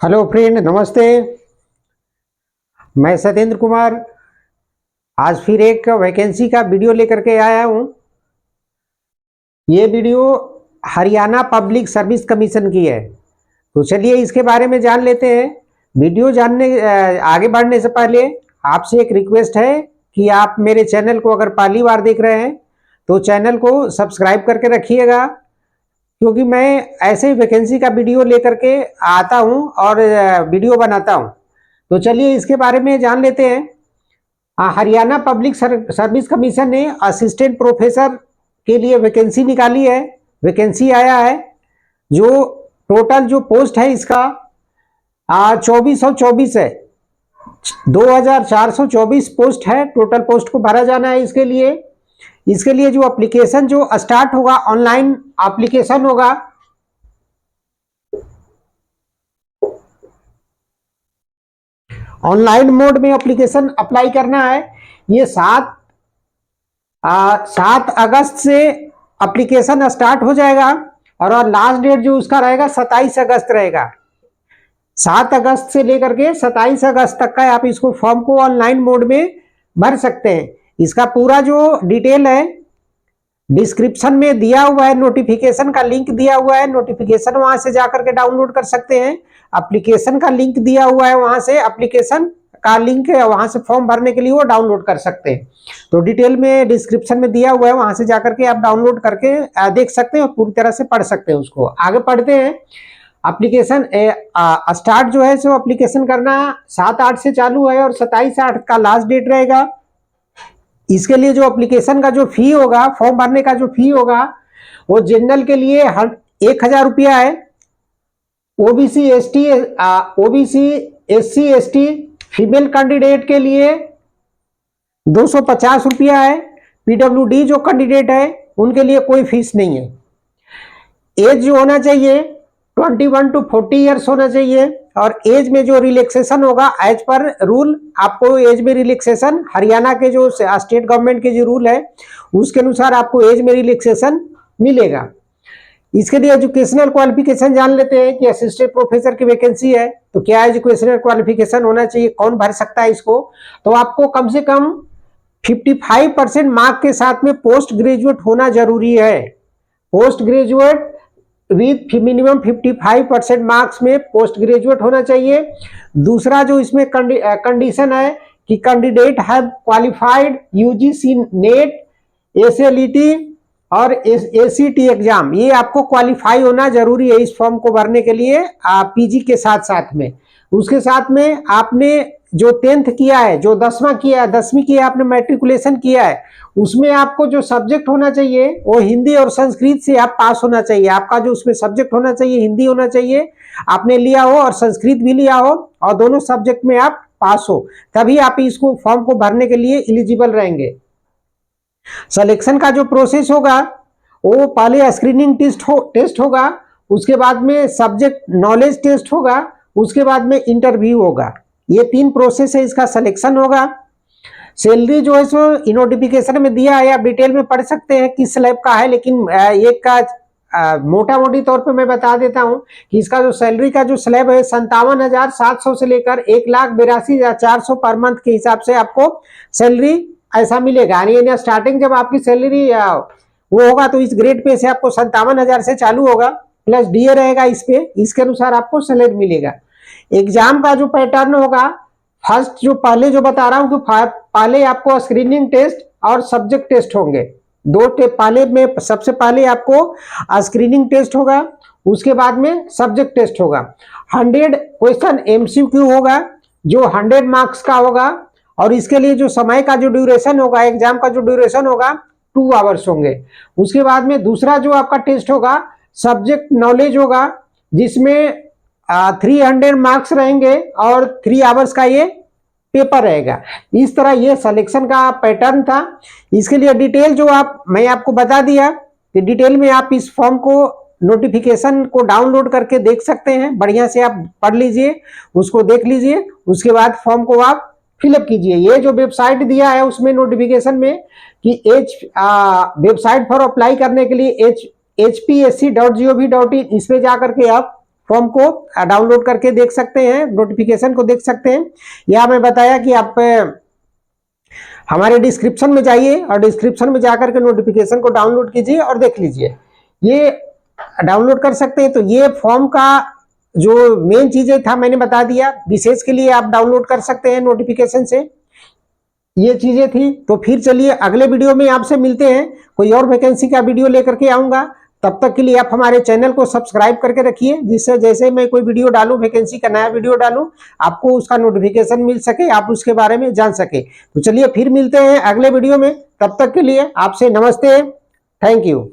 Hello friend, नमस्ते। मैं सत्येंद्र कुमार आज फिर एक वैकेंसी का वीडियो लेकर के आया हूँ। ये video Haryana public service commission की है। तो चलिए इसके बारे में जान लेते हैं। वीडियो आगे बढ़ने से पहले आपसे एक रिक्वेस्ट है कि आप मेरे चैनल को अगर पहली बार देख रहे हैं तो चैनल को सब्सक्राइब करके रखिएगा, क्योंकि मैं ऐसे ही वैकेंसी का वीडियो लेकर के आता हूँ और वीडियो बनाता हूँ। तो चलिए इसके बारे में जान लेते हैं। हरियाणा पब्लिक सर्विस कमीशन ने असिस्टेंट प्रोफेसर के लिए वैकेंसी निकाली है। वैकेंसी आया है, जो टोटल जो पोस्ट है इसका 2424 है। 2424 पोस्ट है। टोटल पोस्ट को भरा जाना है। इसके लिए जो एप्लीकेशन जो स्टार्ट होगा, ऑनलाइन एप्लीकेशन होगा। ऑनलाइन मोड में एप्लीकेशन अप्लाई करना है। ये 7 अगस्त से एप्लीकेशन स्टार्ट हो जाएगा और लास्ट डेट जो उसका रहेगा 27 अगस्त रहेगा। 7 अगस्त से लेकर के 27 अगस्त तक का आप इसको फॉर्म को ऑनलाइन मोड में भर सकते हैं। इसका पूरा जो डिटेल है डिस्क्रिप्शन में दिया हुआ है। नोटिफिकेशन का लिंक दिया हुआ है। नोटिफिकेशन वहां से जाकर के डाउनलोड कर सकते हैं। एप्लीकेशन का लिंक दिया हुआ है, वहां से एप्लीकेशन का लिंक है, वहां से फॉर्म भरने के लिए वो डाउनलोड कर सकते हैं। तो डिटेल में डिस्क्रिप्शन में दिया हुआ है, वहां से जाकर के आप डाउनलोड करके देख सकते हैं और पूरी तरह से पढ़ सकते हैं। उसको आगे पढ़ते हैं। एप्लीकेशन स्टार्ट जो है सो एप्लीकेशन करना 7/8 से चालू है और 27/8 का लास्ट डेट रहेगा। इसके लिए जो एप्लीकेशन का जो फी होगा, फॉर्म भरने का जो फी होगा, वो जनरल के लिए 1000 रुपया है। OBC SC ST female candidate के लिए 250 रुपया है। PWD जो कैंडिडेट है उनके लिए कोई फीस नहीं है। एज जो होना चाहिए 21 to 40 ईयर्स होना चाहिए। और एज में जो रिलैक्सेशन होगा, एज पर रूल आपको एज में रिलैक्सेशन हरियाणा के जो स्टेट गवर्नमेंट के जो रूल है उसके अनुसार आपको एज में रिलैक्सेशन मिलेगा। इसके लिए एजुकेशनल क्वालिफिकेशन जान लेते हैं कि असिस्टेंट प्रोफेसर की वैकेंसी है तो क्या एजुकेशनल क्वालिफिकेशन होना चाहिए, कौन भर सकता है इसको। तो आपको कम से कम 55% मार्क के साथ में पोस्ट ग्रेजुएट होना जरूरी है। Post graduate with minimum 55% marks में पोस्ट ग्रेजुएट होना चाहिए। दूसरा जो इसमें कंडीशन है कि candidate have qualified UGC net SLET और ACT एग्जाम, ये आपको क्वालिफाई होना जरूरी है इस फॉर्म को भरने के लिए PG के साथ साथ में। उसके साथ में आपने जो 10th किया है, जो 10वां किया है, 10वीं की आपने मैट्रिकुलेशन किया है, उसमें आपको जो सब्जेक्ट होना चाहिए वो हिंदी और संस्कृत से आप पास होना चाहिए। आपका जो उसमें सब्जेक्ट होना चाहिए हिंदी होना चाहिए, आपने लिया हो, और संस्कृत भी लिया हो, और दोनों सब्जेक्ट में आप पास हो, तभी आप इसको फॉर्म को भरने के लिए एलिजिबल रहेंगे। सिलेक्शन का जो प्रोसेस होगा वो पहले स्क्रीनिंग टेस्ट होगा, उसके बाद में सब्जेक्ट नॉलेज टेस्ट होगा, उसके बाद में इंटरव्यू होगा। ये 3 प्रोसेस है, इसका सिलेक्शन होगा। सैलरी जो है सो नोटिफिकेशन में दिया है, आप डिटेल में पढ़ सकते हैं किस स्लैब का है, लेकिन एक का मोटा मोटी तौर पे मैं बता देता हूं कि इसका जो सैलरी का जो स्लैब है 57,700 से लेकर 1,82,400 पर मंथ के हिसाब से आपको सैलरी ऐसा मिलेगा। यानी स्टार्टिंग जब आपकी सैलरी वो होगा तो इस ग्रेड पे से आपको 57,000 से चालू होगा, प्लस DA रहेगा इस पे, इसके अनुसार आपको सैलरी मिलेगा। एग्जाम का जो पैटर्न होगा, फर्स्ट जो पहले जो बता रहा हूं कि पहले आपको स्क्रीनिंग टेस्ट और सब्जेक्ट टेस्ट होंगे। पहले में सबसे पहले आपको स्क्रीनिंग टेस्ट होगा, उसके बाद में सब्जेक्ट टेस्ट होगा। 100 क्वेश्चन MCQ होगा जो 100 मार्क्स का होगा, और इसके लिए जो समय का जो ड्यूरेशन होगा, एग्जाम का जो ड्यूरेशन होगा 2 आवर्स होंगे। उसके बाद में दूसरा जो आपका टेस्ट होगा सब्जेक्ट नॉलेज होगा, जिसमें 300 मार्क्स रहेंगे और 3 आवर्स का ये पेपर रहेगा। इस तरह ये सिलेक्शन का पैटर्न था। इसके लिए डिटेल जो मैं आपको बता दिया कि डिटेल में आप इस फॉर्म को नोटिफिकेशन को डाउनलोड करके देख सकते हैं। बढ़िया से आप पढ़ लीजिए, उसको देख लीजिए, उसके बाद फॉर्म को आप फिलअप कीजिए। ये जो वेबसाइट दिया है उसमें नोटिफिकेशन में कि वेबसाइट फॉर अप्लाई करने के लिए HPSC.gov.in, इस पे जाकर के आप फॉर्म को डाउनलोड करके देख सकते हैं, नोटिफिकेशन को देख सकते हैं। या मैं बताया कि आप हमारे डिस्क्रिप्शन में जाइए और डिस्क्रिप्शन में जाकर के नोटिफिकेशन को डाउनलोड कीजिए और देख लीजिए, ये डाउनलोड कर सकते हैं। तो ये फॉर्म का जो मेन चीजें था मैंने बता दिया, विशेष के लिए आप डाउनलोड कर सकते हैं नोटिफिकेशन से, ये चीजें थी। तो फिर चलिए अगले वीडियो में आपसे मिलते हैं, कोई और वैकेंसी का वीडियो लेकर के आऊंगा। तब तक के लिए आप हमारे चैनल को सब्सक्राइब करके रखिए, जिससे जैसे मैं कोई वीडियो डालूं, वैकेंसी का नया वीडियो डालूं, आपको उसका नोटिफिकेशन मिल सके, आप उसके बारे में जान सके। तो चलिए फिर मिलते हैं अगले वीडियो में, तब तक के लिए आपसे नमस्ते, थैंक यू।